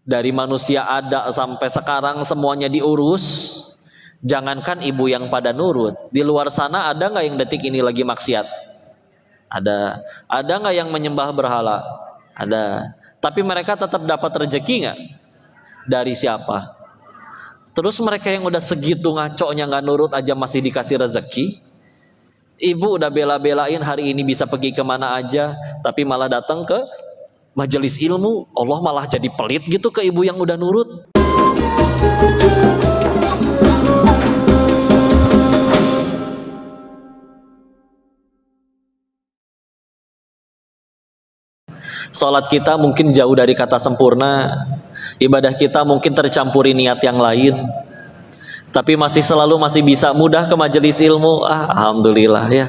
Dari manusia ada sampai sekarang semuanya diurus. Jangankan ibu yang pada nurut, di luar sana ada nggak yang detik ini lagi maksiat? Ada. Ada nggak yang menyembah berhala? Ada. Tapi mereka tetap dapat rezeki nggak? Dari siapa? Terus mereka yang udah segitu ngaconya nggak nurut aja masih dikasih rezeki. Ibu udah bela-belain hari ini bisa pergi kemana aja, tapi malah datang ke majelis ilmu. Allah malah jadi pelit gitu ke ibu yang udah nurut. Salat kita mungkin jauh dari kata sempurna, ibadah kita mungkin tercampuri niat yang lain, tapi masih bisa mudah ke majelis ilmu. Alhamdulillah ya.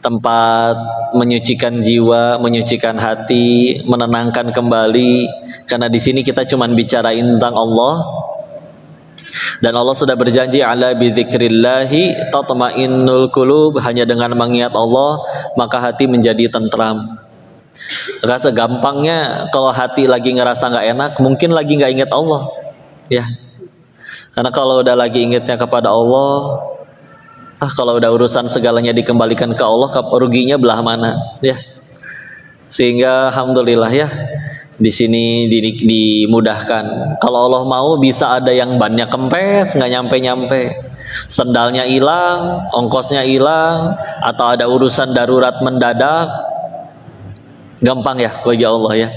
Tempat menyucikan jiwa, menyucikan hati, menenangkan kembali. Karena di sini kita cuma bicarain tentang Allah. Dan Allah sudah berjanji, ala bidzikrillahi tatmainnul qulub, hanya dengan mengingat Allah maka hati menjadi tentram. Rasa gampangnya kalau hati lagi ngerasa nggak enak, mungkin lagi nggak ingat Allah, ya. Karena kalau udah lagi ingatnya kepada Allah, kalau udah urusan segalanya dikembalikan ke Allah, ruginya belah mana, ya. Sehingga alhamdulillah ya, di sini dimudahkan. Kalau Allah mau bisa ada yang bannya kempes, nggak nyampe, sendalnya hilang, ongkosnya hilang, atau ada urusan darurat mendadak. Gampang ya bagi Allah ya.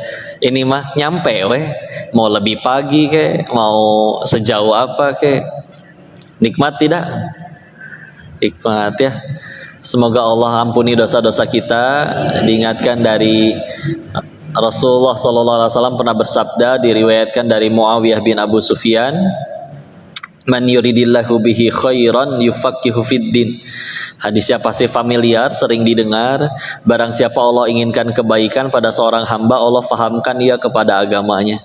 Ini mah nyampe weh, mau lebih pagi ke, mau sejauh apa ke, nikmat tidak? Nikmat ya. Semoga Allah ampuni dosa-dosa kita. Diingatkan dari Rasulullah SAW pernah bersabda, diriwayatkan dari Muawiyah bin Abu Sufyan, man yuridillahu bihi khairan yufaqihu fiddin. Hadisnya pasti familiar, sering didengar. Barang siapa Allah inginkan kebaikan pada seorang hamba, Allah fahamkan ia kepada agamanya.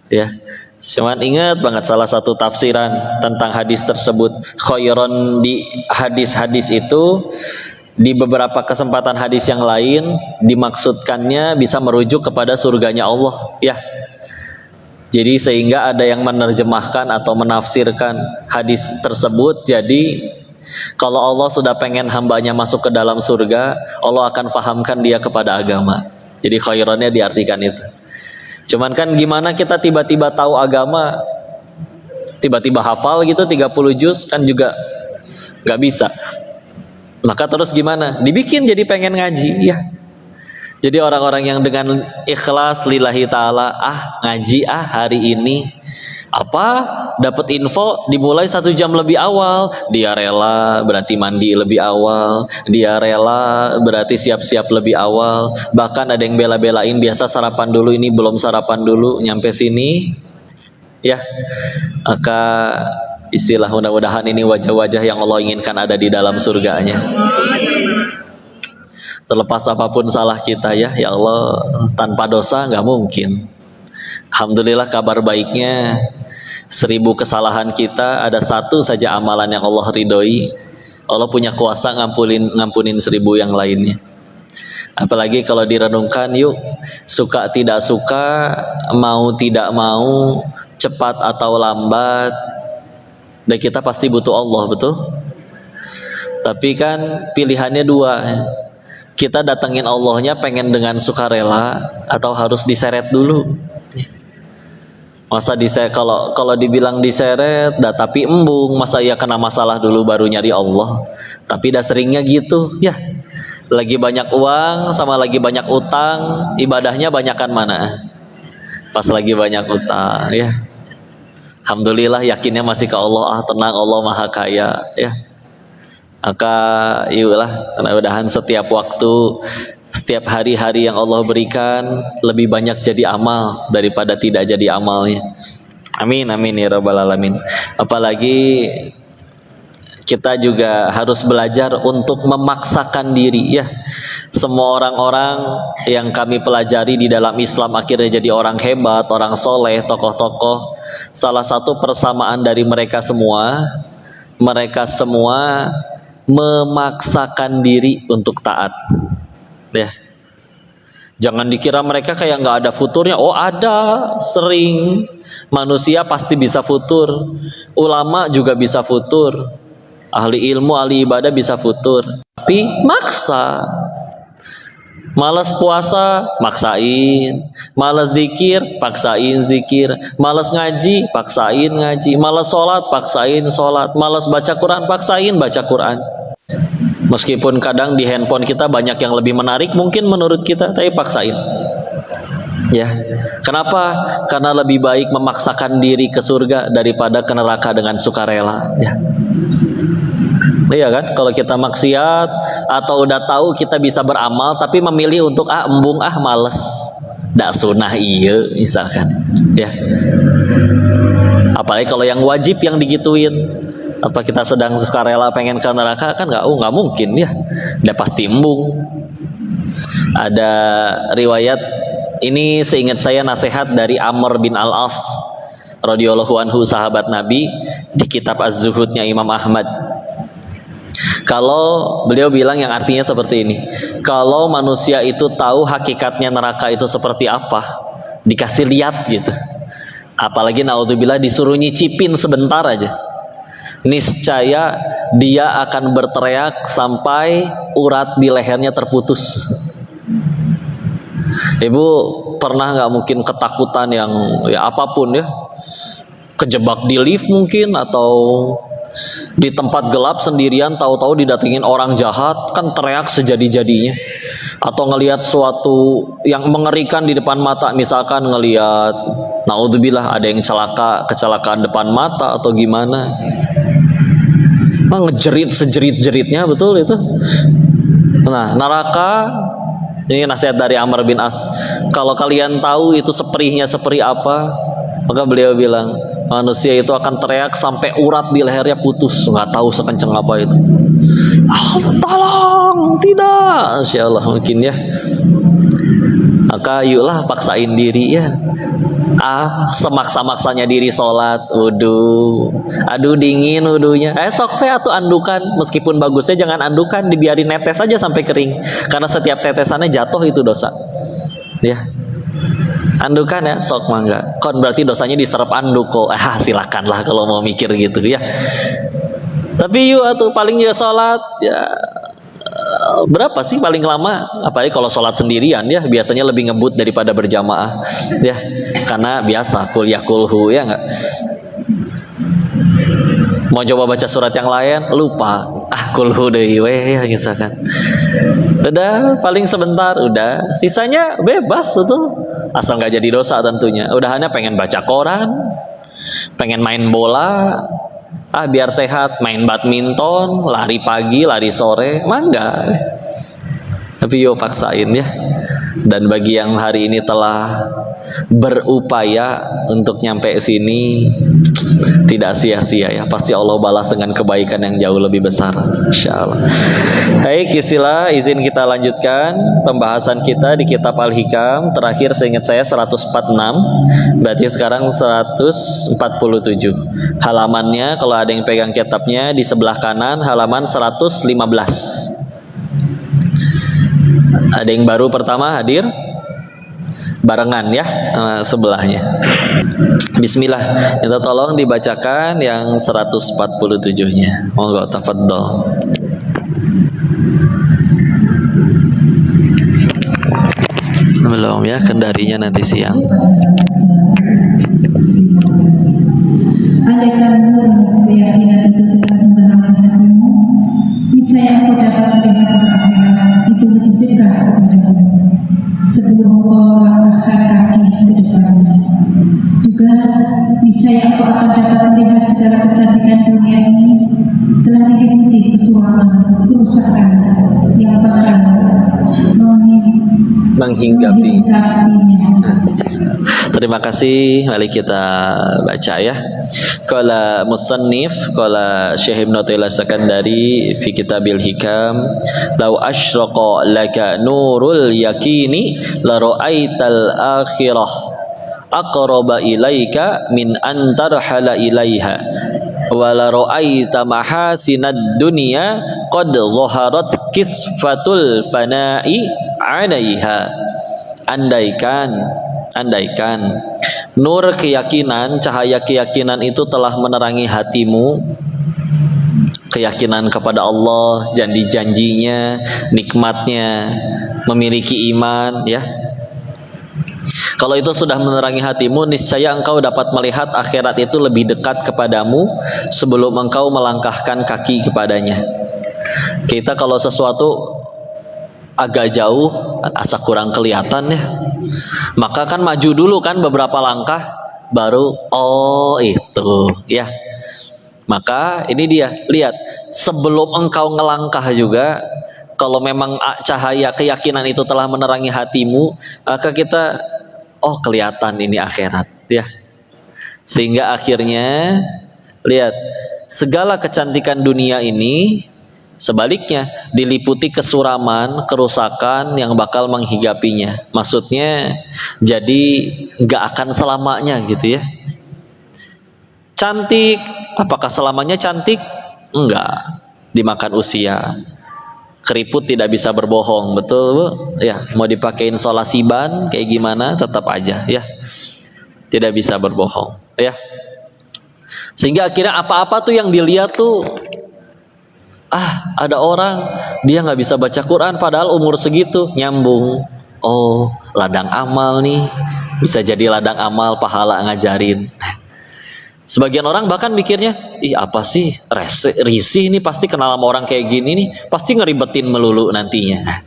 Ya, cuman ingat banget salah satu tafsiran tentang hadis tersebut. Khairan di hadis-hadis itu, di beberapa kesempatan hadis yang lain dimaksudkannya bisa merujuk kepada surganya Allah. Ya. Jadi sehingga ada yang menerjemahkan atau menafsirkan hadis tersebut, jadi kalau Allah sudah pengen hambanya masuk ke dalam surga, Allah akan fahamkan dia kepada agama. Jadi khairannya diartikan itu. Cuman kan gimana kita tiba-tiba tahu agama, tiba-tiba hafal gitu 30 juz, kan juga gak bisa. Maka terus gimana? Dibikin jadi pengen ngaji, ya. Jadi orang-orang yang dengan ikhlas lillahi ta'ala, ngaji hari ini, dapat info dimulai 1 jam lebih awal, dia rela berarti mandi lebih awal, dia rela berarti siap-siap lebih awal. Bahkan ada yang bela-belain biasa sarapan dulu, ini belum sarapan dulu, nyampe sini ya. Maka istilah mudah-mudahan ini wajah-wajah yang Allah inginkan ada di dalam surganya. Terlepas apapun salah kita ya Allah, tanpa dosa nggak mungkin. Alhamdulillah kabar baiknya, 1000 kesalahan kita ada 1 saja amalan yang Allah ridhoi. Allah punya kuasa ngampunin 1000 yang lainnya. Apalagi kalau direnungkan, yuk, suka tidak suka, mau tidak mau, cepat atau lambat, dan kita pasti butuh Allah, betul? Tapi kan pilihannya 2. Kita datengin Allahnya pengen dengan sukarela atau harus diseret dulu. Masa kalau dibilang diseret, tapi embung, masa ia kena masalah dulu baru nyari Allah. Tapi dah seringnya gitu, ya. Lagi banyak uang sama lagi banyak utang, ibadahnya banyakan mana? Pas lagi banyak utang, ya. Alhamdulillah yakinnya masih ke Allah, tenang, Allah Maha Kaya, ya. Maka iyalah, mudah-mudahan setiap waktu, setiap hari-hari yang Allah berikan lebih banyak jadi amal daripada tidak jadi amalnya. Amin amin ya rabbal alamin. Apalagi kita juga harus belajar untuk memaksakan diri, ya. Semua orang-orang yang kami pelajari di dalam Islam akhirnya jadi orang hebat, orang soleh, tokoh-tokoh. Salah satu persamaan dari mereka semua memaksakan diri untuk taat, ya. Jangan dikira mereka kayak nggak ada futurnya. Oh ada, sering. Manusia pasti bisa futur. Ulama juga bisa futur. Ahli ilmu, ahli ibadah bisa futur. Tapi maksa. Malas puasa, maksain. Malas zikir, paksain zikir. Malas ngaji, paksain ngaji. Malas sholat, paksain sholat. Malas baca Quran, paksain baca Quran. Meskipun kadang di handphone kita banyak yang lebih menarik mungkin menurut kita, tapi paksain. Ya, kenapa? Karena lebih baik memaksakan diri ke surga daripada ke neraka dengan sukarela. Ya, iya kan? Kalau kita maksiat atau udah tahu kita bisa beramal, tapi memilih untuk embung males, dak sunah iya misalkan. Ya, apalagi kalau yang wajib yang digituin. Apa kita sedang sukarela pengen ke neraka kan nggak mungkin ya, udah pasti embung. Ada riwayat ini seingat saya nasihat dari Amr bin Al-As radhiyallahu anhu, sahabat Nabi, di kitab Az-Zuhudnya Imam Ahmad. Kalau beliau bilang yang artinya seperti ini, kalau manusia itu tahu hakikatnya neraka itu seperti apa, dikasih lihat gitu, apalagi naudzubillah disuruh nyicipin sebentar aja, niscaya dia akan berteriak sampai urat di lehernya terputus. Ibu pernah nggak mungkin ketakutan yang ya apapun ya, kejebak di lift mungkin, atau di tempat gelap sendirian tahu-tahu didatengin orang jahat, kan teriak sejadi-jadinya. Atau ngelihat suatu yang mengerikan di depan mata, misalkan ngelihat naudzubillah ada yang kecelakaan depan mata atau gimana, ngejerit sejerit-jeritnya, betul itu. Nah, neraka ini nasihat dari Amr bin As. Kalau kalian tahu itu seperihnya seperih apa, maka beliau bilang manusia itu akan teriak sampai urat di lehernya putus, nggak tahu sekencang apa itu. Tolong, tidak, Insya Allah mungkin ya. Maka yuklah paksain diri ya. Semaksa-maksanya diri sholat, wudhu, aduh dingin wudhunya, sok atuh andukan, meskipun bagusnya jangan andukan, dibiarin netes aja sampai kering, karena setiap tetesannya jatuh itu dosa. Ya, andukan ya, sok mangga. Kon berarti dosanya diserap anduk kok. Silakanlah kalau mau mikir gitu ya. Tapi yuk atuh paling ya sholat ya. Berapa sih paling lama? Apalagi kalau sholat sendirian ya, biasanya lebih ngebut daripada berjamaah ya, karena biasa kuliah kulhu ya nggak. Mau coba baca surat yang lain lupa, kulhu deh ya misalkan. Udah paling sebentar, udah sisanya bebas itu, asal nggak jadi dosa tentunya. Udahannya pengen baca koran, pengen main bola, biar sehat, main badminton, lari pagi, lari sore, mangga. Tapi yo paksain ya. Dan bagi yang hari ini telah berupaya untuk nyampe sini, tidak sia-sia ya. Pasti Allah balas dengan kebaikan yang jauh lebih besar, insyaallah. Hai Kisila, izin kita lanjutkan pembahasan kita di kitab Al-Hikam. Terakhir seingat saya 146, berarti sekarang 147. Halamannya kalau ada yang pegang kitabnya di sebelah kanan, halaman 115. Ada yang baru pertama hadir? Barengan ya, sebelahnya. Bismillah, kita tolong dibacakan yang 147-nya. Monggo tafadhol. Belum ya, kendarinya nanti siang. Andaikan nur keyakinan itu telah menerangkan hatimu, niscaya engkau dapat melihat ke akhirat itu lebih dekat kepadamu sebelum engkau melangkahkan kaki ke depannya. Juga niscaya engkau akan dapat melihat segala kecantikan dunia ini telah diliputi kesuruhan, kerusakan yang bakal menghinggapinya. Terima kasih. Mari kita baca ya. Qala musannif, qala Syekh Ibnu Taimiyah Sakandari fi Kitabil Hikam, law asyraqa laka nurul yakini la ra'aital akhirah aqraba ilaika min an tarhala ilaiha wa la ra'aita mahasinad dunya qad dhaharat kisfatul fana'i 'alaiha. andaikan nur keyakinan, cahaya keyakinan itu telah menerangi hatimu, keyakinan kepada Allah, janji-janjinya, nikmatnya, memiliki iman, ya. Kalau itu sudah menerangi hatimu, niscaya engkau dapat melihat akhirat itu lebih dekat kepadamu sebelum engkau melangkahkan kaki kepadanya. Kita kalau sesuatu agak jauh, asa kurang kelihatan ya, maka kan maju dulu kan beberapa langkah, baru oh itu ya. Maka ini dia, lihat, sebelum engkau ngelangkah juga, kalau memang cahaya keyakinan itu telah menerangi hatimu, maka kita oh kelihatan ini akhirat ya. Sehingga akhirnya lihat, segala kecantikan dunia ini sebaliknya diliputi kesuraman, kerusakan yang bakal menghigapinya. Maksudnya jadi nggak akan selamanya gitu ya. Cantik, apakah selamanya cantik? Enggak, dimakan usia. Keriput tidak bisa berbohong, betul Bu? Ya, mau dipakein solasiban kayak gimana tetap aja ya. Tidak bisa berbohong ya. Sehingga akhirnya apa-apa tuh yang dilihat tuh, ada orang dia nggak bisa baca Quran padahal umur segitu, nyambung. Oh, ladang amal nih, bisa jadi ladang amal pahala ngajarin. Sebagian orang bahkan mikirnya, ih apa sih, risih nih, pasti kenal sama orang kayak gini nih, pasti ngeribetin melulu nantinya.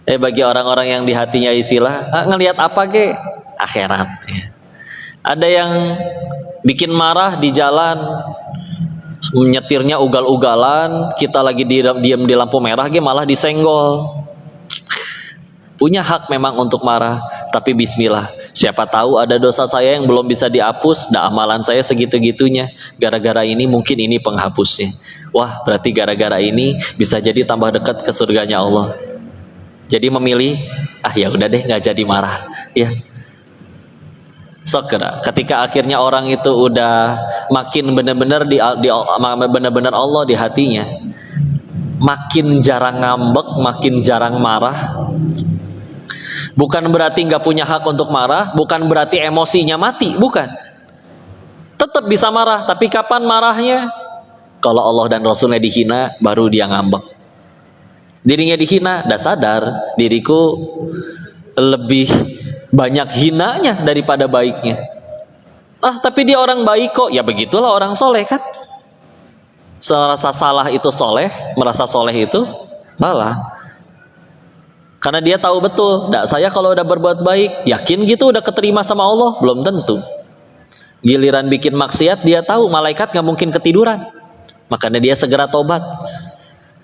Bagi orang-orang yang di hatinya istilah, ngelihat apa ke? Akhirat ya. Ada yang bikin marah di jalan, nyetirnya ugal-ugalan, kita lagi diam di lampu merah malah disenggol. Punya hak memang untuk marah, tapi bismillah, siapa tahu ada dosa saya yang belum bisa dihapus, amalan saya segitu-gitunya, gara-gara ini mungkin ini penghapusnya. Wah, berarti gara-gara ini bisa jadi tambah dekat ke surganya Allah. Jadi memilih, ya udah deh, nggak jadi marah ya. Segera ketika akhirnya orang itu udah makin benar-benar benar-benar Allah di hatinya, makin jarang ngambek, makin jarang marah. Bukan berarti nggak punya hak untuk marah, bukan berarti emosinya mati, bukan. Tetap bisa marah, tapi kapan marahnya? Kalau Allah dan Rasulnya dihina, baru dia ngambek. Dirinya dihina, dah sadar diriku lebih banyak hinanya daripada baiknya. Tapi dia orang baik kok, ya begitulah orang soleh kan. Merasa salah itu soleh, merasa soleh itu salah. Karena dia tahu betul, saya kalau udah berbuat baik, yakin gitu udah keterima sama Allah? Belum tentu. Giliran bikin maksiat, dia tahu malaikat gak mungkin ketiduran. Makanya dia segera tobat.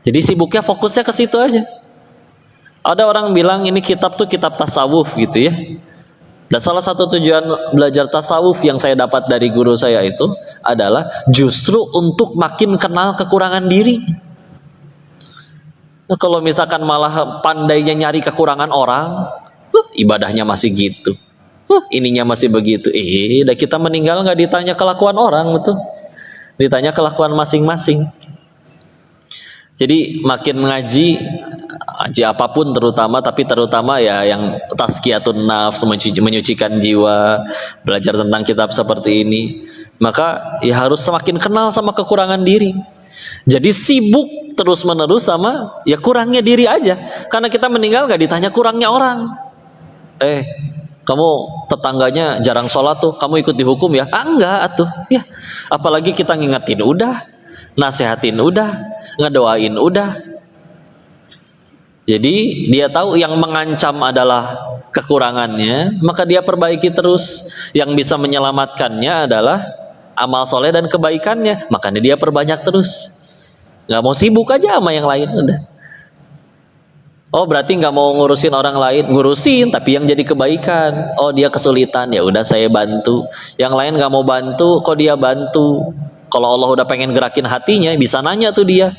Jadi sibuknya fokusnya ke situ aja. Ada orang bilang ini kitab tuh kitab tasawuf gitu ya. Dan salah satu tujuan belajar tasawuf yang saya dapat dari guru saya itu adalah justru untuk makin kenal kekurangan diri. Kalau misalkan malah pandainya nyari kekurangan orang, ibadahnya masih gitu, ininya masih begitu. Udah kita meninggal nggak ditanya kelakuan orang, betul? Ditanya kelakuan masing-masing. Jadi makin ngaji apapun terutama, tapi terutama ya yang tazkiyatun nafs, menyucikan jiwa, belajar tentang kitab seperti ini, maka ya harus semakin kenal sama kekurangan diri. Jadi sibuk terus menerus sama ya kurangnya diri aja, karena kita meninggal gak ditanya kurangnya orang. Kamu tetangganya jarang sholat tuh, kamu ikut dihukum ya? Enggak atuh ya. Apalagi kita ngingetin udah, nasehatin udah, ngedoain udah. Jadi dia tahu yang mengancam adalah kekurangannya, maka dia perbaiki terus. Yang bisa menyelamatkannya adalah amal soleh dan kebaikannya, makanya dia perbanyak terus. Nggak mau sibuk aja sama yang lain udah. Oh berarti nggak mau ngurusin orang lain, ngurusin tapi yang jadi kebaikan. Oh dia kesulitan, ya udah saya bantu. Yang lain nggak mau bantu, kok dia bantu. Kalau Allah udah pengen gerakin hatinya, bisa nanya tuh dia,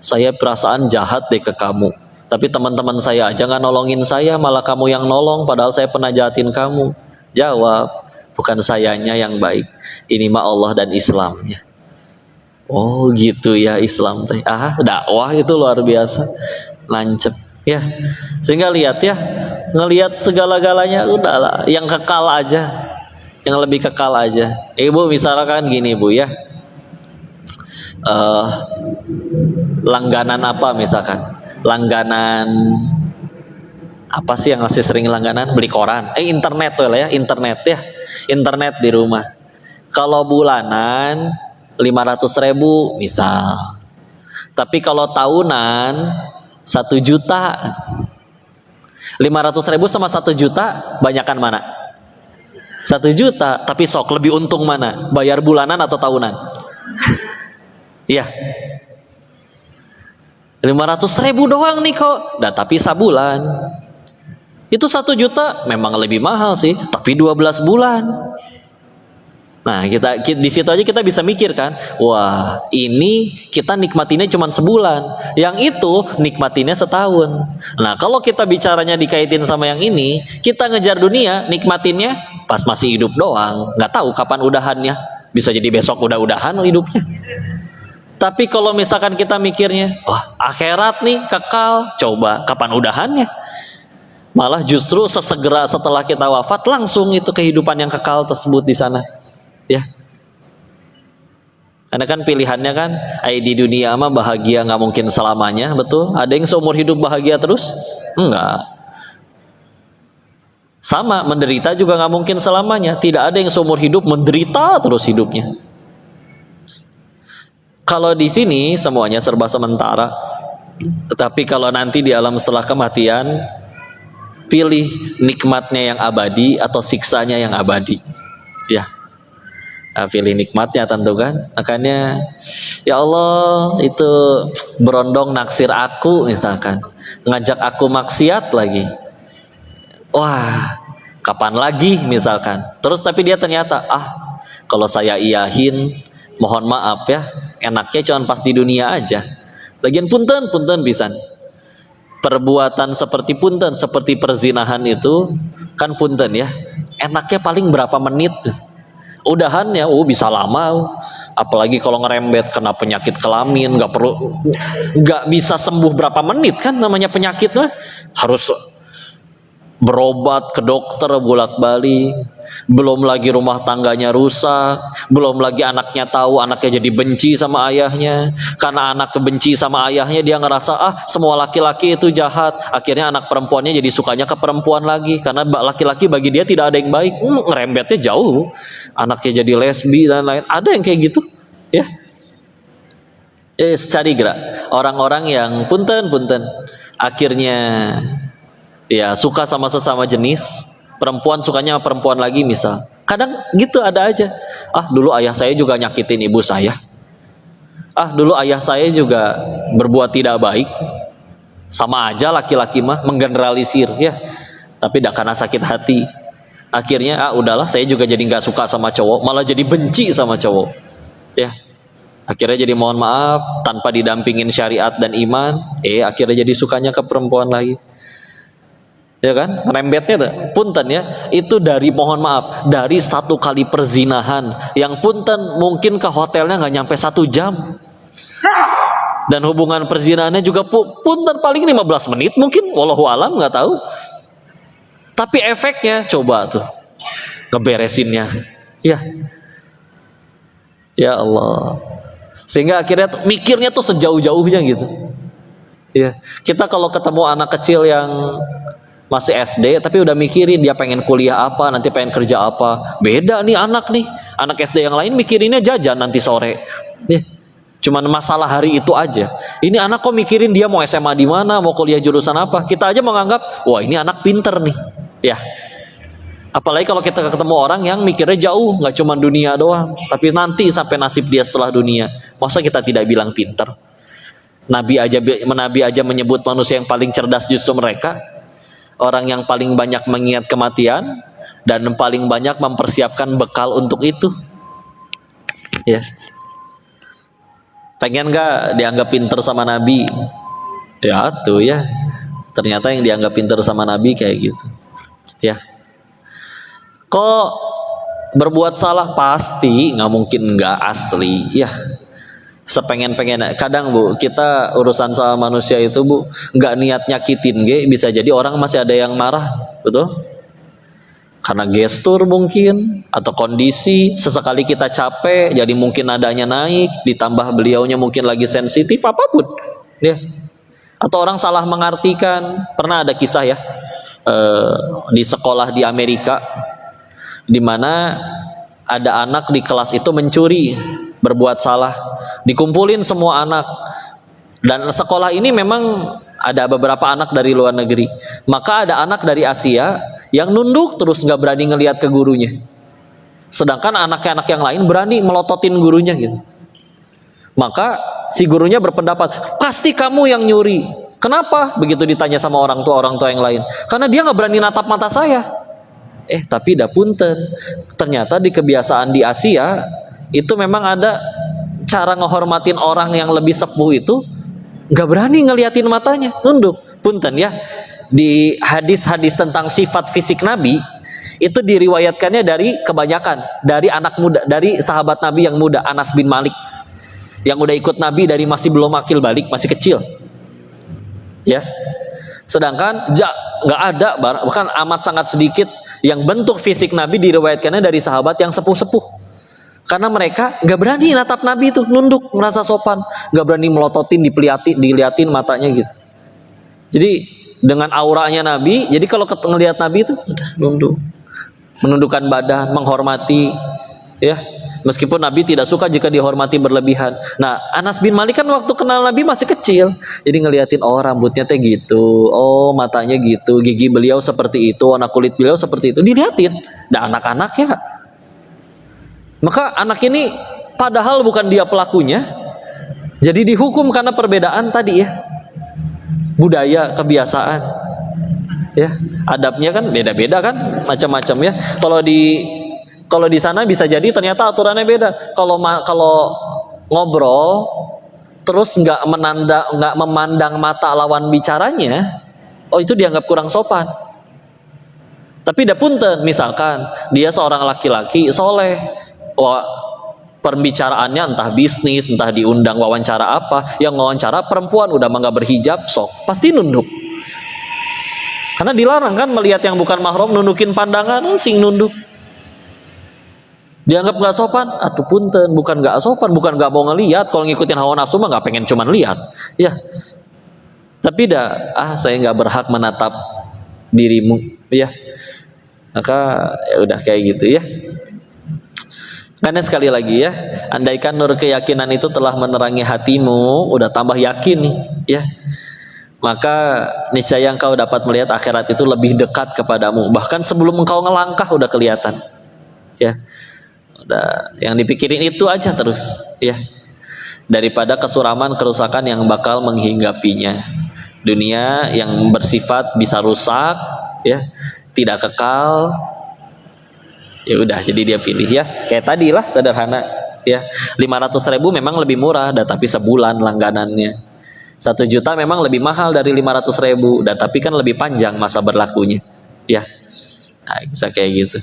saya perasaan jahat deh ke kamu, tapi teman-teman saya aja nggak nolongin saya, malah kamu yang nolong, padahal saya pernah jahatin kamu. Jawab, bukan sayanya yang baik, ini mah Allah dan Islamnya. Oh gitu ya Islam teh. Dakwah itu luar biasa, lancep ya. Sehingga lihat ya, ngelihat segala-galanya, udahlah yang kekal aja, yang lebih kekal aja. Ibu misalkan gini Bu ya, langganan apa misalkan, langganan apa sih yang masih sering langganan, beli koran, internet tuh lah ya, internet ya, internet di rumah. Kalau bulanan 500.000 misal, tapi kalau tahunan 1 juta. 500.000 sama 1 juta, banyakan mana? 1 juta, tapi sok lebih untung mana? Bayar bulanan atau tahunan? Iya. 500.000 doang nih kok. Nah, tapi sabulan. Itu 1 juta memang lebih mahal sih, tapi 12 bulan. Nah, kita di situ aja kita bisa mikir kan, wah ini kita nikmatinnya cuma sebulan, yang itu nikmatinnya setahun. Nah, kalau kita bicaranya dikaitin sama yang ini, kita ngejar dunia, nikmatinnya pas masih hidup doang, nggak tahu kapan udahannya, bisa jadi besok udah-udahan hidupnya. Tapi kalau misalkan kita mikirnya, wah akhirat nih kekal, coba kapan udahannya? Malah justru sesegera setelah kita wafat langsung itu kehidupan yang kekal tersebut di sana. Ya, karena kan pilihannya kan, di dunia mah bahagia nggak mungkin selamanya, betul? Ada yang seumur hidup bahagia terus? Enggak. Sama, menderita juga nggak mungkin selamanya. Tidak ada yang seumur hidup menderita terus hidupnya. Kalau di sini semuanya serba sementara. Tetapi kalau nanti di alam setelah kematian, pilih nikmatnya yang abadi atau siksanya yang abadi. Ya. Nah, pilih nikmatnya tentu kan. Makanya ya Allah itu berondong naksir aku misalkan, ngajak aku maksiat lagi, wah kapan lagi misalkan. Terus tapi dia ternyata kalau saya iyahin mohon maaf ya, enaknya cuma pas di dunia aja. Lagian punten pisan, perbuatan seperti punten, seperti perzinahan itu kan punten ya, enaknya paling berapa menit. Udahannya bisa lama, apalagi kalau ngerembet kena penyakit kelamin, nggak bisa sembuh berapa menit kan, namanya penyakit mah harus berobat ke dokter bolak-balik, belum lagi rumah tangganya rusak, belum lagi anaknya tahu, anaknya jadi benci sama ayahnya, karena anak benci sama ayahnya dia ngerasa semua laki-laki itu jahat, akhirnya anak perempuannya jadi sukanya ke perempuan lagi, karena laki-laki bagi dia tidak ada yang baik, ngerembetnya jauh, anaknya jadi lesbi dan lain, ada yang kayak gitu ya. Cari gerak orang-orang yang punten akhirnya ya suka sama sesama jenis, perempuan sukanya sama perempuan lagi misal, kadang gitu ada aja. Dulu ayah saya juga nyakitin ibu saya, dulu ayah saya juga berbuat tidak baik, sama aja laki-laki mah menggeneralisir ya, tapi tidak karena sakit hati, akhirnya udahlah saya juga jadi nggak suka sama cowok, malah jadi benci sama cowok ya, akhirnya jadi mohon maaf tanpa didampingin syariat dan iman, akhirnya jadi sukanya ke perempuan lagi. Ya kan, rembetnya tuh punten ya, itu dari mohon maaf dari 1 kali perzinahan yang punten mungkin ke hotelnya nggak nyampe 1 jam, dan hubungan perzinahannya juga punten paling 15 menit mungkin, wallahu alam nggak tahu, tapi efeknya coba tuh ngeberesinnya ya Allah, sehingga akhirnya mikirnya tuh sejauh-jauhnya gitu ya. Kita kalau ketemu anak kecil yang masih SD tapi udah mikirin dia pengen kuliah apa, nanti pengen kerja apa, beda nih anak SD yang lain mikirinnya jajan nanti sore ya, cuman masalah hari itu aja. Ini anak kok mikirin dia mau SMA di mana, mau kuliah jurusan apa, kita aja menganggap wah ini anak pinter nih ya. Apalagi kalau kita ketemu orang yang mikirnya jauh, nggak cuma dunia doang tapi nanti sampai nasib dia setelah dunia, masa kita tidak bilang pinter? Nabi aja menyebut manusia yang paling cerdas justru mereka, orang yang paling banyak mengingat kematian dan paling banyak mempersiapkan bekal untuk itu ya. Pengen gak dianggap pinter sama Nabi? Ya tuh ya, ternyata yang dianggap pinter sama Nabi kayak gitu ya. Kok berbuat salah? Pasti nggak mungkin nggak asli ya. sepengen-pengen. Kadang Bu, kita urusan sama manusia itu Bu, nggak niat nyakitin bisa jadi orang masih ada yang marah, betul? Karena gestur mungkin, atau kondisi, sesekali kita capek, jadi mungkin nadanya naik, ditambah beliaunya mungkin lagi sensitif, apapun, ya. Atau orang salah mengartikan. Pernah ada kisah ya, di sekolah di Amerika, di mana ada anak di kelas itu mencuri, berbuat salah, dikumpulin semua anak, dan sekolah ini memang ada beberapa anak dari luar negeri. Maka ada anak dari Asia yang nunduk terus, nggak berani ngelihat ke gurunya, sedangkan anak-anak yang lain berani melototin gurunya gitu. Maka si gurunya berpendapat, pasti kamu yang nyuri. Kenapa? Begitu ditanya sama orang tua yang lain, karena dia nggak berani natap mata saya. Tapi dah punten, ternyata di kebiasaan di Asia itu memang ada cara ngehormatin orang yang lebih sepuh itu, nggak berani ngeliatin matanya, nunduk. Punten ya, di hadis-hadis tentang sifat fisik Nabi itu diriwayatkannya dari kebanyakan dari anak muda, dari sahabat Nabi yang muda, Anas bin Malik, yang udah ikut Nabi dari masih belum akil balik, masih kecil ya. Sedangkan nggak ada, bahkan amat sangat sedikit yang bentuk fisik Nabi diriwayatkannya dari sahabat yang sepuh-sepuh. Karena mereka nggak berani natap Nabi itu, nunduk, merasa sopan, nggak berani melototin, diliatin matanya gitu. Jadi dengan auranya Nabi, jadi kalau ngelihat Nabi itu udah nunduk, menundukkan badan, menghormati, ya. Meskipun Nabi tidak suka jika dihormati berlebihan. Nah, Anas bin Malik kan waktu kenal Nabi masih kecil, jadi ngeliatin, oh rambutnya teh gitu, oh matanya gitu, gigi beliau seperti itu, warna kulit beliau seperti itu, diliatin. Dan anak-anak ya, maka anak ini padahal bukan dia pelakunya, jadi dihukum karena perbedaan tadi ya, budaya, kebiasaan, ya, adabnya kan beda-beda kan, macam-macam ya. Kalau di sana bisa jadi ternyata aturannya beda. Kalau ngobrol terus nggak memandang mata lawan bicaranya, oh itu dianggap kurang sopan. Tapi dah punten, misalkan dia seorang laki-laki soleh, pembicaraannya entah bisnis, entah diundang wawancara apa, yang wawancara perempuan udah nggak berhijab, sok pasti nunduk. Karena dilarang kan melihat yang bukan mahram, nundukin pandangan, sing nunduk. Dianggap nggak sopan, atuh punten, bukan nggak sopan, bukan nggak mau ngelihat. Kalau ngikutin hawa nafsu mah nggak pengen cuman lihat, ya. Tapi saya nggak berhak menatap dirimu, ya. Maka ya udah kayak gitu ya. Karena sekali lagi ya, andaikan nur keyakinan itu telah menerangi hatimu, udah tambah yakin nih, ya. Maka niscaya engkau dapat melihat akhirat itu lebih dekat kepadamu. Bahkan sebelum engkau ngelangkah udah kelihatan, ya. Udah, yang dipikirin itu aja terus, ya. Daripada kesuraman, kerusakan yang bakal menghinggapinya. Dunia yang bersifat bisa rusak, ya, tidak kekal. Ya udah, jadi dia pilih ya. Kayak tadi lah, sederhana, ya. 500.000 memang lebih murah, tapi sebulan langganannya. 1 juta memang lebih mahal dari 500.000, tapi kan lebih panjang masa berlakunya, ya. Nah, bisa kayak gitu,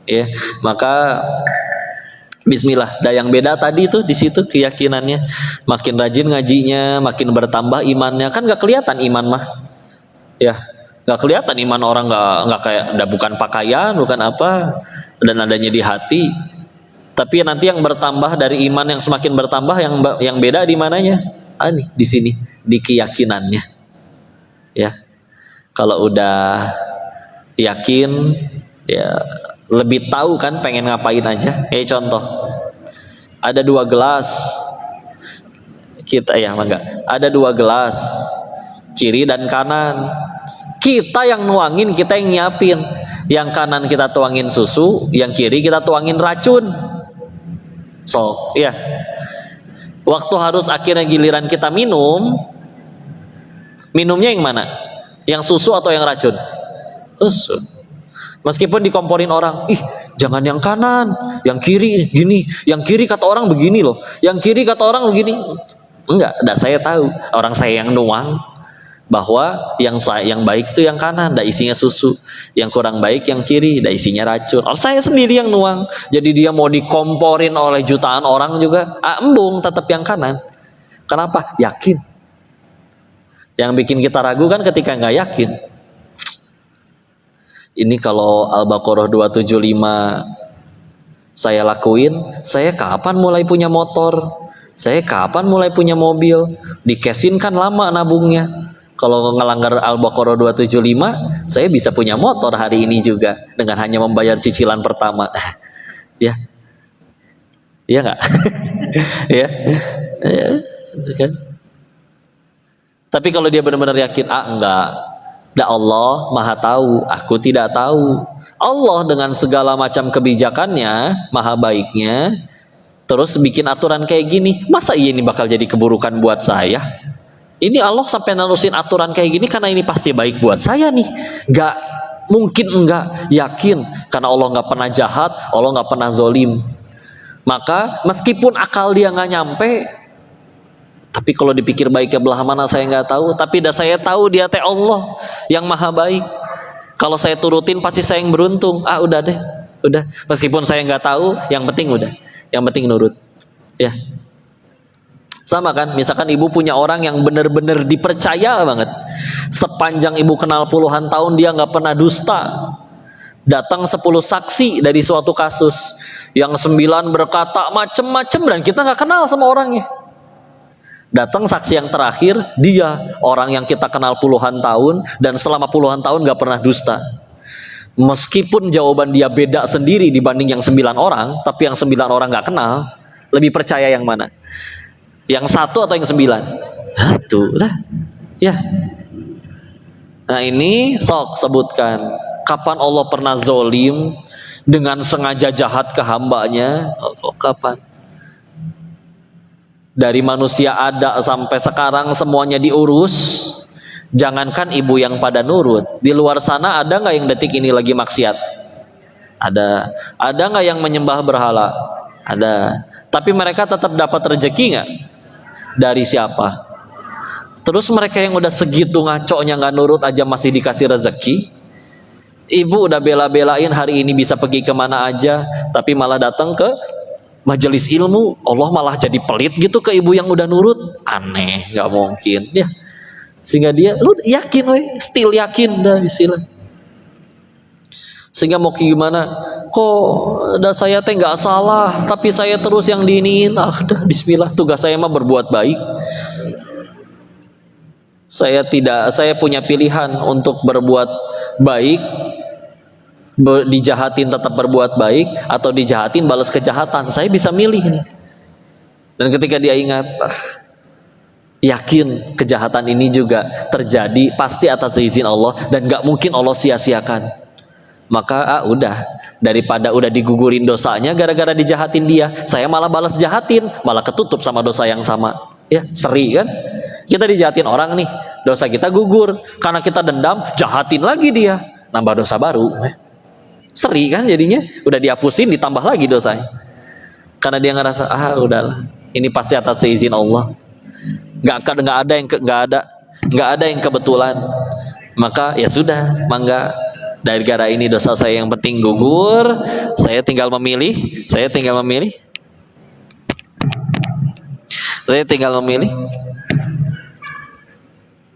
ya. Maka bismillah, yang beda tadi tuh di situ keyakinannya, makin rajin ngajinya, makin bertambah imannya. Kan nggak kelihatan iman mah, ya, nggak kelihatan iman orang, nggak kayak, bukan pakaian, bukan apa, dan adanya di hati. Tapi nanti yang bertambah dari iman, yang semakin bertambah, yang beda di mananya? Nih di sini, di keyakinannya, ya. Kalau udah yakin, ya lebih tahu kan pengen ngapain aja. Contoh, ada 2 gelas kita, ya mangga, ada 2 gelas kiri dan kanan. Kita yang nuangin, kita yang nyiapin. Yang kanan kita tuangin susu, yang kiri kita tuangin racun. So ya, waktu harus akhirnya giliran kita minumnya yang mana? Yang susu atau yang racun? Susu. Meskipun dikomporin orang, jangan yang kanan, yang kiri gini, yang kiri kata orang begini loh, yang kiri kata orang begini. Enggak, saya tahu, orang saya yang nuang, bahwa yang baik itu yang kanan, dah isinya susu, yang kurang baik yang kiri, dah isinya racun. Oh, saya sendiri yang nuang, jadi dia mau dikomporin oleh jutaan orang juga, embung tetap yang kanan. Kenapa? Yakin. Yang bikin kita ragu kan ketika nggak yakin. Ini kalau Al-Baqarah 275 saya lakuin, saya kapan mulai punya motor? Saya kapan mulai punya mobil? Dikesin kan lama nabungnya. Kalau ngelanggar Al-Baqarah 275, saya bisa punya motor hari ini juga dengan hanya membayar cicilan pertama. Ya. Iya nggak? Ya. Ya, itu kan. Tapi kalau dia benar-benar yakin, enggak. Allah maha tahu, aku tidak tahu. Allah dengan segala macam kebijakannya, maha baiknya, terus bikin aturan kayak gini. Masa iya ini bakal jadi keburukan buat saya? Ini Allah sampai narusin aturan kayak gini karena ini pasti baik buat saya nih. Nggak mungkin enggak, yakin. Karena Allah nggak pernah jahat, Allah nggak pernah zolim. Maka meskipun akal dia nggak nyampe, tapi kalau dipikir baiknya belah mana saya nggak tahu. Tapi dah saya tahu dia teh Allah yang maha baik. Kalau saya turutin pasti saya yang beruntung. Udah deh, udah. Meskipun saya nggak tahu, yang penting udah. Yang penting nurut. Ya. Sama kan, misalkan ibu punya orang yang benar-benar dipercaya banget. Sepanjang ibu kenal puluhan tahun dia nggak pernah dusta. Datang 10 saksi dari suatu kasus. Yang 9 berkata macem-macem dan kita nggak kenal sama orangnya. Datang saksi yang terakhir, dia orang yang kita kenal puluhan tahun dan selama puluhan tahun gak pernah dusta. Meskipun jawaban dia beda sendiri dibanding yang 9 orang, tapi yang 9 orang gak kenal, lebih percaya yang mana? Yang 1 atau yang 9? Tuh, dah. Ya. Nah ini sok sebutkan, kapan Allah pernah zolim dengan sengaja jahat ke hambanya? Kapan? Dari manusia ada sampai sekarang semuanya diurus. Jangankan ibu yang pada nurut, di luar sana ada nggak yang detik ini lagi maksiat? Ada nggak yang menyembah berhala? Ada. Tapi mereka tetap dapat rezeki nggak? Dari siapa? Terus mereka yang udah segitu ngaconya nggak nurut aja masih dikasih rezeki. Ibu udah bela-belain hari ini bisa pergi kemana aja, tapi malah datang ke majelis ilmu, Allah malah jadi pelit gitu ke ibu yang udah nurut. Aneh, nggak mungkin ya. Sehingga dia, lu yakin weh, still yakin dah istilah. Sehingga mau gimana? Kok dah saya teh nggak salah, tapi saya terus yang diiniin. Dah bismillah, tugas saya mah berbuat baik. Saya punya pilihan untuk berbuat baik, dijahatin tetap berbuat baik, atau dijahatin balas kejahatan. Saya bisa milih nih. Dan ketika dia ingat, yakin kejahatan ini juga terjadi pasti atas izin Allah dan gak mungkin Allah sia-siakan, maka udah, daripada udah digugurin dosanya gara-gara dijahatin dia, saya malah balas jahatin, malah ketutup sama dosa yang sama. Ya seri kan, kita dijahatin orang nih, dosa kita gugur, karena kita dendam, jahatin lagi dia, nambah dosa baru. Seri kan jadinya, udah dihapusin ditambah lagi dosanya. Karena dia ngerasa udahlah, ini pasti atas izin Allah. Nggak ada yang kebetulan. Maka ya sudah, mangga, dari gara ini dosa saya yang penting gugur, saya tinggal memilih.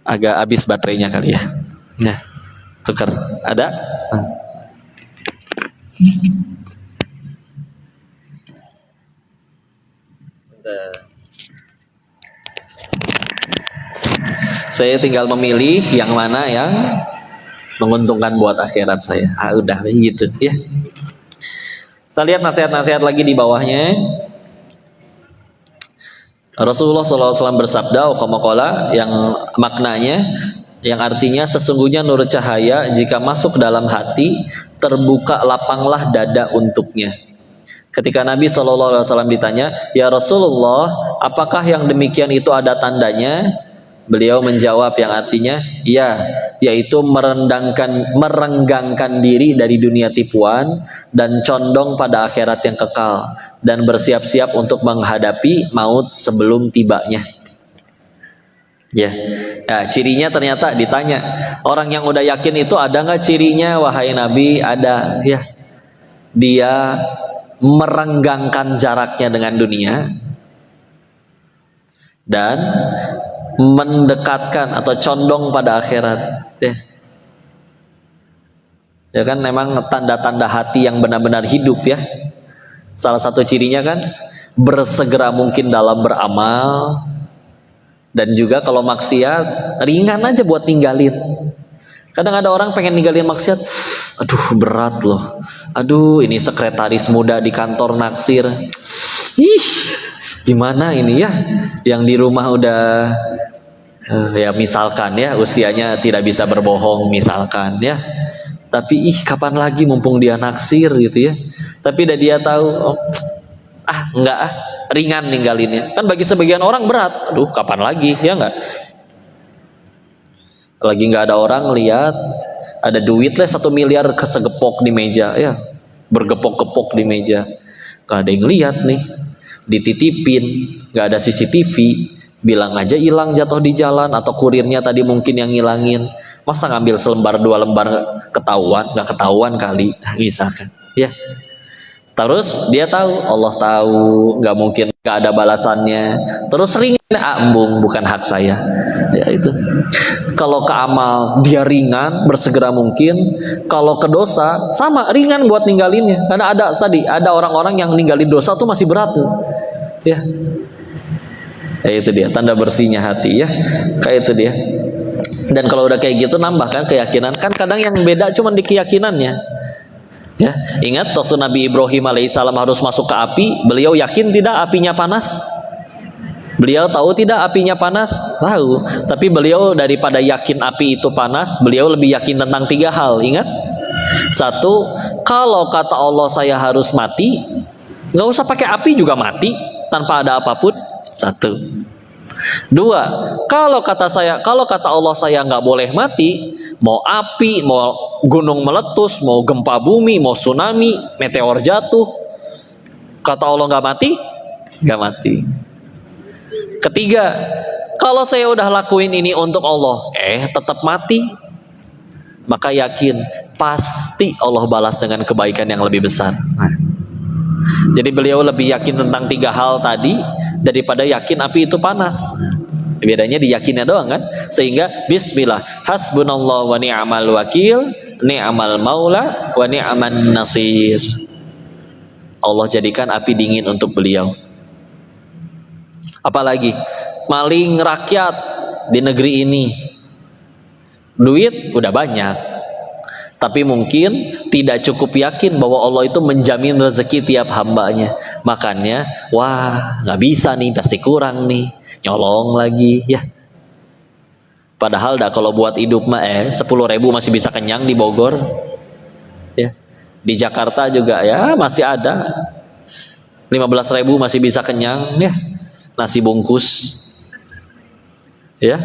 Agak habis baterainya kali ya. Nah, tukar. Ada? Saya tinggal memilih yang mana yang menguntungkan buat akhirat saya. Udah gitu ya. Kita lihat nasihat-nasihat lagi di bawahnya. Rasulullah SAW bersabda, yang maknanya, yang artinya sesungguhnya nur cahaya jika masuk dalam hati, terbuka lapanglah dada untuknya. Ketika Nabi SAW ditanya, ya Rasulullah, apakah yang demikian itu ada tandanya? Beliau menjawab yang artinya, ya, yaitu merenggangkan diri dari dunia tipuan dan condong pada akhirat yang kekal dan bersiap-siap untuk menghadapi maut sebelum tibanya. Ya, nah, cirinya ternyata ditanya orang yang udah yakin itu ada nggak cirinya? Wahai Nabi, ada. Ya, dia merenggangkan jaraknya dengan dunia dan mendekatkan atau condong pada akhirat. Ya, ya kan memang tanda-tanda hati yang benar-benar hidup ya. Salah satu cirinya kan bersegera mungkin dalam beramal. Dan juga kalau maksiat ringan aja buat ninggalin. Kadang ada orang pengen ninggalin maksiat, aduh berat loh. Aduh ini sekretaris muda di kantor naksir. Ih, gimana ini ya? Yang di rumah udah ya misalkan ya usianya tidak bisa berbohong misalkan ya. Tapi kapan lagi mumpung dia naksir gitu ya. Tapi dia tahu enggak ringan ninggalinnya. Kan bagi sebagian orang berat. Aduh, kapan lagi? Ya enggak? Lagi enggak ada orang lihat ada duit lah 1 miliar kesegepok di meja ya. Bergepok-gepok di meja. Gak ada yang lihat nih. Dititipin, enggak ada CCTV, bilang aja hilang jatuh di jalan atau kurirnya tadi mungkin yang ngilangin. Masa ngambil selembar 2 lembar ketahuan? Enggak ketahuan kali, misalkan. Ya. Terus dia tahu, Allah tahu, nggak mungkin nggak ada balasannya. Terus ringan, embung bukan hak saya. Ya itu. Kalau ke amal dia ringan, bersegera mungkin. Kalau ke dosa sama ringan buat ninggalinnya. Karena ada orang-orang yang ninggalin dosa tuh masih berat tuh. Ya. Ya itu dia tanda bersihnya hati ya. Kayak itu dia. Dan kalau udah kayak gitu nambah kan keyakinan. Kan kadang yang beda cuma di keyakinannya. Ya, ingat waktu Nabi Ibrahim alaihissalam harus masuk ke api, beliau yakin tidak apinya panas? Beliau tahu tidak apinya panas? Tahu. Tapi beliau daripada yakin api itu panas, beliau lebih yakin tentang 3 hal. Ingat? 1, kalau kata Allah saya harus mati, nggak usah pakai api juga mati tanpa ada apapun. 1. 2, kalau kata Allah saya nggak boleh mati, mau api, mau gunung meletus, mau gempa bumi, mau tsunami, meteor jatuh, kata Allah nggak mati. Ketiga, kalau saya udah lakuin ini untuk Allah, tetap mati, maka yakin pasti Allah balas dengan kebaikan yang lebih besar. Jadi beliau lebih yakin tentang 3 hal tadi daripada yakin api itu panas. Bedanya di yakinnya doang kan. Sehingga bismillah, hasbunallah wa ni'mal wakil, ni'mal maula wa ni'man nasir. Allah jadikan api dingin untuk beliau. Apalagi maling rakyat di negeri ini, duit udah banyak, tapi mungkin tidak cukup yakin bahwa Allah itu menjamin rezeki tiap hambanya. Makanya, wah nggak bisa nih, pasti kurang nih, nyolong lagi ya. Padahal kalau buat hidup mah 10.000 masih bisa kenyang di Bogor ya. Di Jakarta juga ya masih ada 15.000 masih bisa kenyang ya, nasi bungkus ya.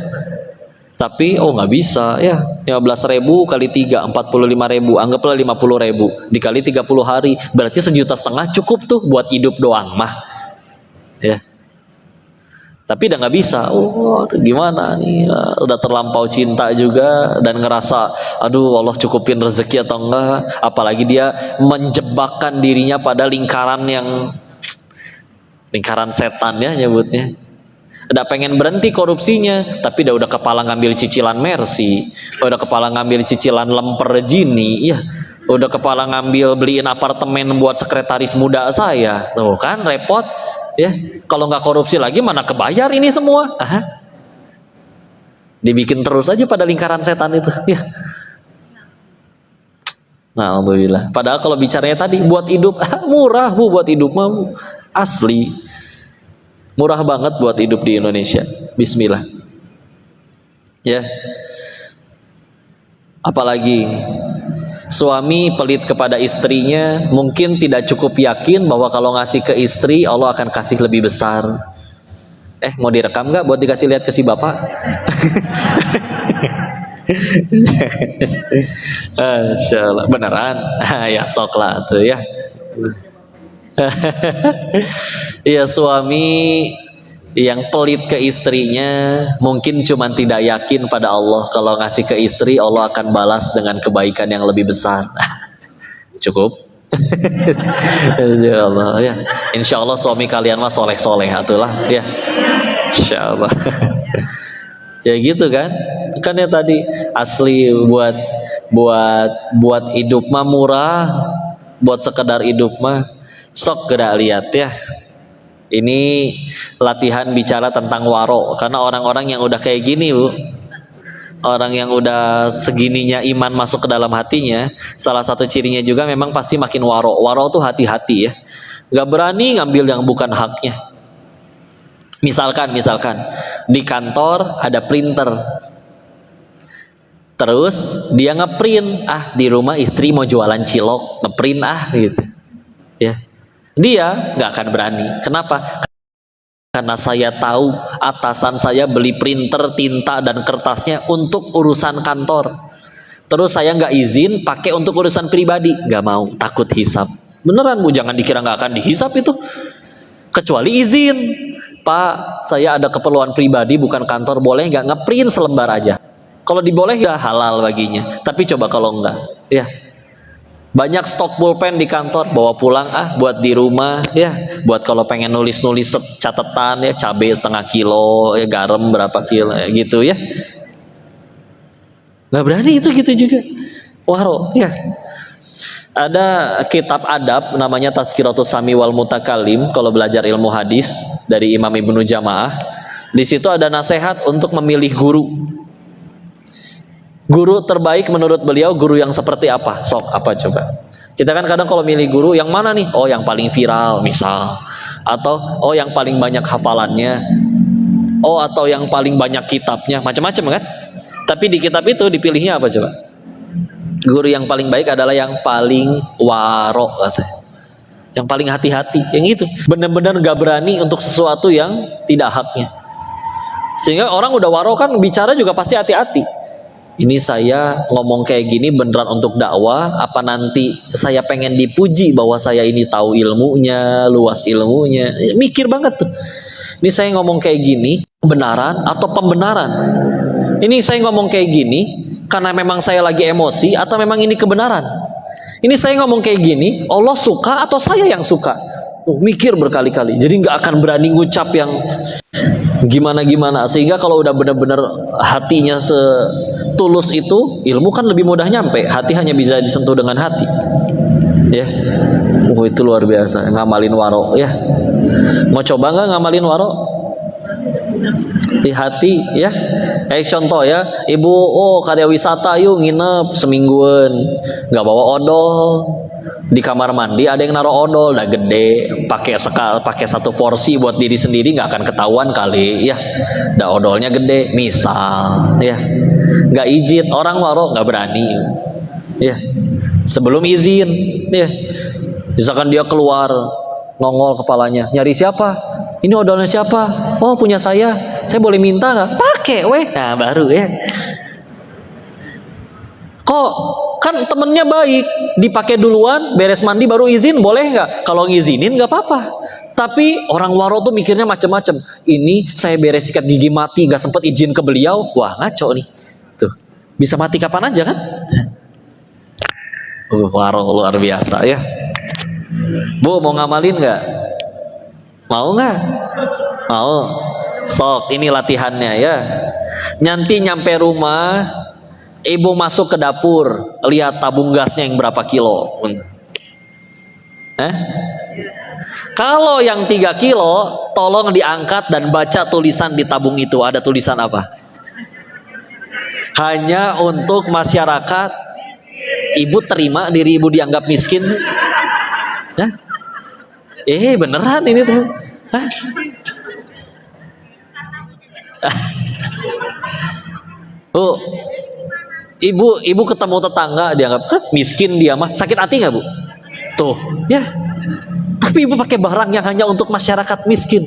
Tapi nggak bisa ya, 15.000 kali 3 45.000, anggaplah 50.000 dikali 30 hari berarti 1,5 juta cukup tuh buat hidup doang mah ya. Tapi udah nggak bisa, gimana nih, udah terlampau cinta juga dan ngerasa aduh Allah cukupin rezeki atau enggak, apalagi dia menjebakkan dirinya pada lingkaran setan ya nyebutnya. Udah pengen berhenti korupsinya, tapi udah kepala ngambil cicilan Mercy, udah kepala ngambil cicilan lemper Gini, ya, udah kepala ngambil beliin apartemen buat sekretaris muda saya, tuh kan repot, ya. Kalau nggak korupsi lagi mana kebayar ini semua? Dibikin terus aja pada lingkaran setan itu, ya. Nah, alhamdulillah. Padahal kalau bicaranya tadi buat hidup murah bu, buat hidup mah asli. Murah banget buat hidup di Indonesia. Bismillah. Ya. Apalagi suami pelit kepada istrinya, mungkin tidak cukup yakin bahwa kalau ngasih ke istri Allah akan kasih lebih besar. Mau direkam nggak buat dikasih lihat ke si bapak? Insyaallah beneran. Ya sok lah tuh ya. Iya suami Yang pelit ke istrinya mungkin cuma tidak yakin pada Allah, kalau ngasih ke istri Allah akan balas dengan kebaikan yang lebih besar. Cukup. Insya Allah ya. Insya Allah suami kalian mah soleh-soleh atulah ya. Insya Allah. Ya gitu kan. Kan ya tadi asli buat hidup mah murah, buat sekedar hidup mah sok gerak lihat ya. Ini latihan bicara tentang waro, karena orang-orang yang udah kayak gini Bu, orang yang udah segininya iman masuk ke dalam hatinya, salah satu cirinya juga memang pasti makin waro. Waro tuh hati-hati ya, gak berani ngambil yang bukan haknya. Misalkan di kantor ada printer, terus dia ngeprint, di rumah istri mau jualan cilok, ngeprint gitu ya. Dia nggak akan berani. Kenapa? Karena saya tahu atasan saya beli printer, tinta dan kertasnya untuk urusan kantor. Terus saya nggak izin pakai untuk urusan pribadi, nggak mau, takut hisap. Beneran Bu, jangan dikira nggak akan dihisap itu. Kecuali izin, Pak, saya ada keperluan pribadi bukan kantor, boleh nggak ngeprint selembar aja? Kalau diboleh ya halal baginya. Tapi coba kalau enggak, ya. Banyak stok pulpen di kantor, bawa pulang buat di rumah ya, buat kalau pengen nulis-nulis catatan ya, cabai setengah kilo ya, garam berapa kilo ya, gitu ya. Nggak berani itu gitu juga. Waro ya. Ada kitab adab namanya Tazkiratus Sami wal Mutakallim kalau belajar ilmu hadis dari Imam Ibnu Jamaah. Di situ ada nasihat untuk memilih guru. Guru terbaik menurut beliau guru yang seperti apa? Sok apa coba? Kita kan kadang kalau milih guru yang mana nih? Oh yang paling viral misal, atau oh yang paling banyak hafalannya, oh atau yang paling banyak kitabnya, macam-macam kan? Tapi di kitab itu dipilihnya apa coba? Guru yang paling baik adalah yang paling waro, katanya. Yang paling hati-hati, yang itu benar-benar gak berani untuk sesuatu yang tidak haknya. Sehingga orang udah waro kan bicara juga pasti hati-hati. Ini saya ngomong kayak gini beneran untuk dakwah, apa nanti saya pengen dipuji bahwa saya ini tahu ilmunya, luas ilmunya. Mikir banget tuh. Ini saya ngomong kayak gini kebenaran atau pembenaran? Ini saya ngomong kayak gini karena memang saya lagi emosi atau memang ini kebenaran? Ini saya ngomong kayak gini Allah suka atau saya yang suka? Mikir berkali-kali. Jadi nggak akan berani ngucap yang gimana-gimana. Sehingga kalau udah benar-benar hatinya setulus itu, ilmu kan lebih mudah nyampe. Hati hanya bisa disentuh dengan hati. Ya, itu luar biasa. Ngamalin waro, ya. Mau coba nggak ngamalin waro? Di hati, ya. Contoh ya, ibu, karya wisata yuk nginep semingguan, nggak bawa odol. Di kamar mandi ada yang naruh odol, udah gede, pakai satu porsi buat diri sendiri nggak akan ketahuan kali, ya. Udah odolnya gede, misal, ya. Nggak izin, orang waro nggak berani, ya. Sebelum izin, ya. Misalkan dia keluar, nongol kepalanya, nyari siapa? Ini odolnya siapa? Oh punya saya boleh minta nggak? Pakai, weh. Nah baru ya. Kok kan temennya baik, dipakai duluan, beres mandi baru izin, boleh nggak? Kalau ngizinin nggak apa-apa. Tapi orang waro tuh mikirnya macam-macam. Ini saya beres sikat gigi mati, nggak sempet izin ke beliau, wah ngaco nih. Tuh bisa mati kapan aja kan? Waro luar biasa ya. Bu mau ngamalin nggak? Mau nggak? Mau. Sok ini latihannya ya. Nanti nyampe rumah, ibu masuk ke dapur, lihat tabung gasnya yang berapa kilo. Kalau yang 3 kilo, tolong diangkat dan baca tulisan di tabung itu. Ada tulisan apa? Hanya untuk masyarakat. Ibu terima diri ibu dianggap miskin? Beneran ini tuh. Ibu ketemu tetangga dianggap miskin, dia mah sakit hati nggak Bu? Tuh ya. Tapi ibu pakai barang yang hanya untuk masyarakat miskin.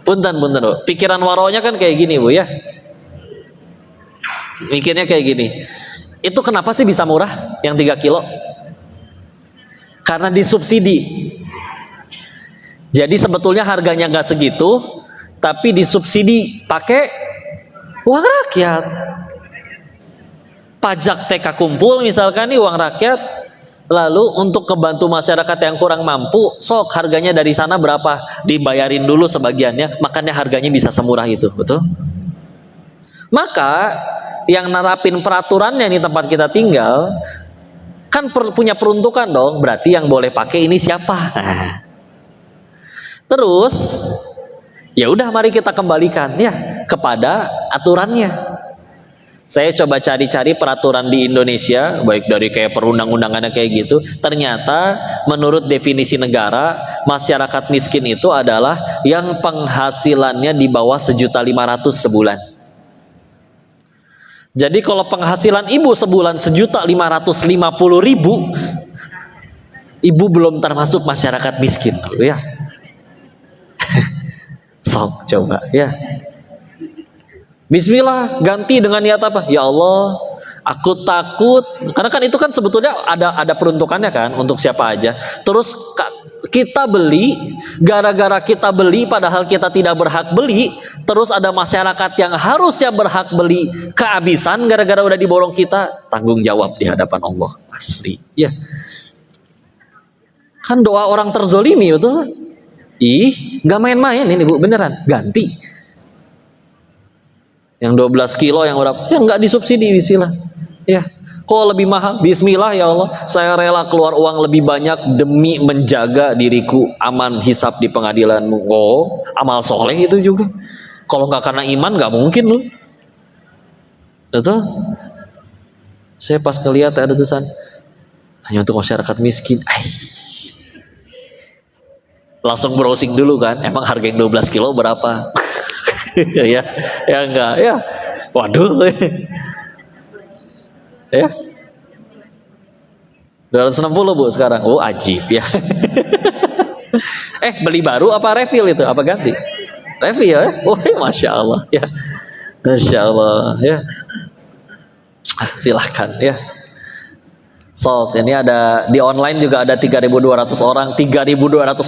Punten Bu. Pikiran waronya kan kayak gini Bu ya. Mikirnya kayak gini. Itu kenapa sih bisa murah yang 3 kilo? Karena disubsidi. Jadi sebetulnya harganya nggak segitu, tapi disubsidi pakai uang rakyat. Pajak TK kumpul misalkan nih uang rakyat, lalu untuk kebantu masyarakat yang kurang mampu, sok harganya dari sana berapa, dibayarin dulu sebagiannya, makanya harganya bisa semurah itu, betul? Maka yang nerapin peraturannya di tempat kita tinggal kan punya peruntukan dong, berarti yang boleh pakai ini siapa? Nah, terus ya udah mari kita kembalikan ya kepada aturannya. Saya coba cari-cari peraturan di Indonesia, baik dari kayak perundang-undangannya kayak gitu. Ternyata menurut definisi negara, masyarakat miskin itu adalah yang penghasilannya di bawah 1.500.000 sebulan. Jadi kalau penghasilan ibu sebulan 1.550.000, ibu belum termasuk masyarakat miskin, ya. Sok coba, ya. Bismillah, ganti dengan niat apa? Ya Allah, aku takut. Karena kan itu kan sebetulnya ada peruntukannya kan untuk siapa aja. Terus kita beli, gara-gara kita beli padahal kita tidak berhak beli, terus ada masyarakat yang harusnya berhak beli kehabisan gara-gara udah diborong kita, tanggung jawab di hadapan Allah. Asli, ya. Kan doa orang terzolimi, betul? Ih, gak main-main ini Bu, beneran, ganti. Yang 12 kilo yang berapa? Ya nggak disubsidi, bismillah. Ya, kok lebih mahal? Bismillah ya Allah, saya rela keluar uang lebih banyak demi menjaga diriku aman hisab di pengadilanmu. Oh, amal soleh itu juga. Kalau nggak karena iman nggak mungkin loh. Betul? Saya pas ngeliat ada tulisan hanya untuk masyarakat miskin. Langsung browsing dulu kan, emang harga yang 12 kilo berapa? ya enggak ya, waduh ya 260 Bu sekarang. Oh ajib ya. Beli baru apa refill itu, apa ganti? Refill ya. Oh masya Allah ya, masya Allah ya. Silahkan ya. So, ini ada di online juga ada 3.200 orang, 3.200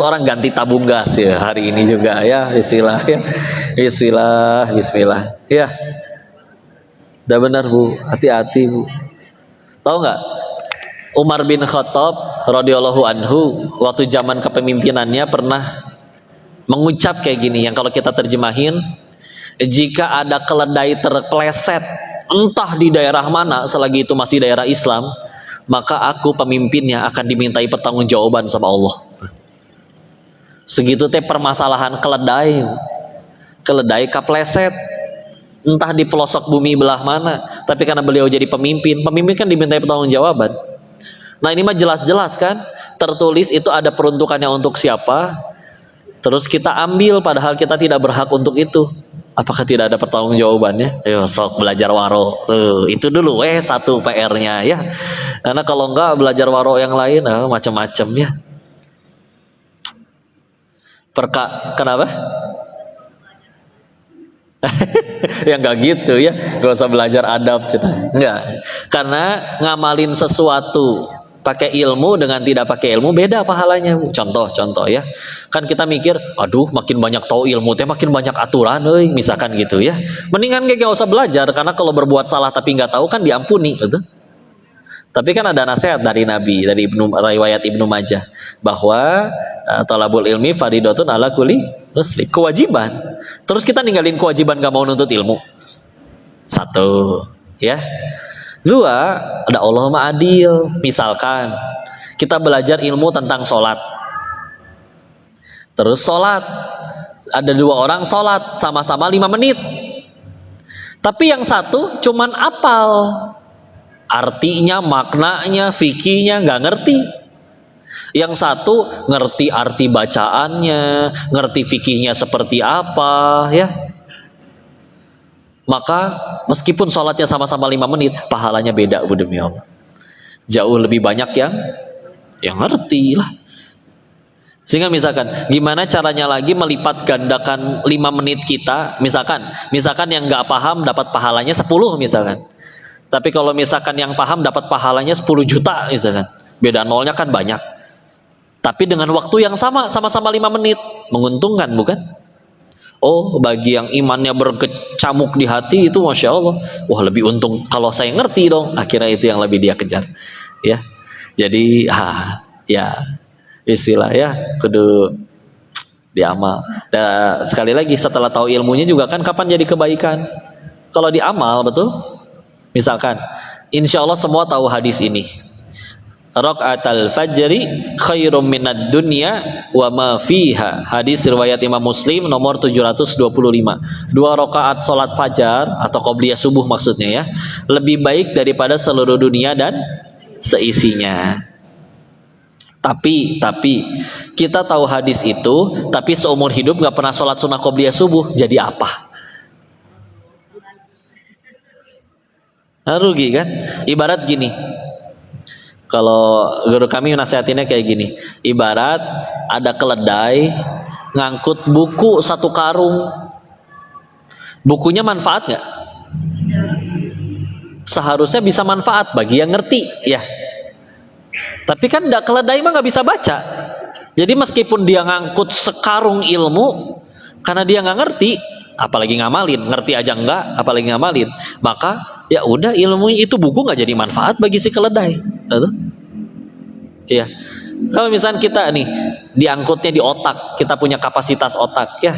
orang ganti tabung gas ya hari ini juga ya. Bismillah ya. Bismillah ya. Udah benar Bu, hati-hati Bu. Tahu nggak? Umar bin Khattab radhiyallahu anhu waktu zaman kepemimpinannya pernah mengucap kayak gini, yang kalau kita terjemahin, jika ada keledai terpeleset entah di daerah mana selagi itu masih daerah Islam, maka aku pemimpinnya akan dimintai pertanggungjawaban sama Allah. Segitu teh permasalahan keledai kapleset entah di pelosok bumi belah mana, tapi karena beliau jadi pemimpin kan dimintai pertanggungjawaban. Nah ini mah jelas-jelas kan tertulis itu ada peruntukannya untuk siapa, terus kita ambil padahal kita tidak berhak untuk itu. Apakah tidak ada pertanggungjawabannya? Ayo sok belajar waro. Tuh, itu dulu satu PR-nya ya. Karena kalau enggak belajar waro yang lain macam-macam ya. Kenapa? Ya enggak gitu ya. Gak usah belajar adab cita. Enggak. Karena ngamalin sesuatu pakai ilmu dengan tidak pakai ilmu beda pahalanya. Contoh ya, kan kita mikir aduh makin banyak tahu ilmu teh makin banyak aturan misalkan gitu ya, mendingan gak usah belajar, karena kalau berbuat salah tapi nggak tahu kan diampuni gitu. Tapi kan ada nasihat dari Nabi, dari riwayat Ibnu Majah, bahwa talabul ilmi faridatun ala kulli muslim, kewajiban. Terus kita ninggalin kewajiban gak mau nuntut ilmu, satu ya. Dua, ada Allah Maha Adil. Misalkan kita belajar ilmu tentang sholat, terus sholat ada 2 orang sholat sama-sama 5 menit, tapi yang satu cuman apal artinya, maknanya, fikihnya nggak ngerti. Yang satu ngerti arti bacaannya, ngerti fikihnya seperti apa ya. Maka meskipun sholatnya sama-sama 5 menit, pahalanya beda Bu, demi Allah. Jauh lebih banyak yang ngerti lah. Sehingga misalkan gimana caranya lagi melipat gandakan 5 menit kita, misalkan yang nggak paham dapat pahalanya 10 misalkan. Tapi kalau misalkan yang paham dapat pahalanya 10 juta misalkan. Beda nolnya kan banyak. Tapi dengan waktu yang sama-sama 5 menit. menguntungkan, bukan? Oh, bagi yang imannya berkecamuk di hati itu Masya Allah, wah lebih untung kalau saya ngerti dong. Akhirnya itu yang lebih dia kejar, ya. Jadi ya istilah ya kudu diamal. Dan sekali lagi setelah tahu ilmunya juga kan kapan jadi kebaikan? Kalau diamal, betul? Misalkan insya Allah semua tahu hadis ini, Raka'atal fajri khairum minad dunya wa ma fiha. Hadis riwayat Imam Muslim nomor 725. 2 rakaat salat fajar atau qobliyah subuh maksudnya ya, lebih baik daripada seluruh dunia dan seisinya. Tapi kita tahu hadis itu, tapi seumur hidup nggak pernah sholat sunnah qobliyah subuh, jadi apa? Nah, rugi kan? Ibarat gini, kalau guru kami nasihatinnya kayak gini, ibarat ada keledai ngangkut buku 1 karung, bukunya manfaat nggak? Seharusnya bisa manfaat bagi yang ngerti, ya. Tapi kan keledai mah nggak bisa baca. Jadi meskipun dia ngangkut sekarung ilmu, karena dia nggak ngerti, apalagi ngamalin, ngerti aja nggak, apalagi ngamalin, maka ya udah ilmu itu buku nggak jadi manfaat bagi si keledai. Iya. Kalau misalnya kita nih diangkutnya di otak, kita punya kapasitas otak ya,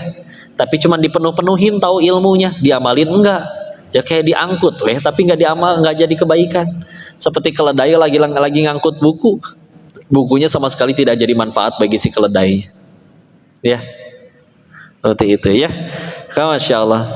tapi cuma dipenuh-penuhin tahu ilmunya, diamalin enggak? Ya kayak diangkut tapi nggak diamal, nggak jadi kebaikan. Seperti keledai lagi ngangkut buku, bukunya sama sekali tidak jadi manfaat bagi si keledai. Ya, seperti itu ya. Masya Allah.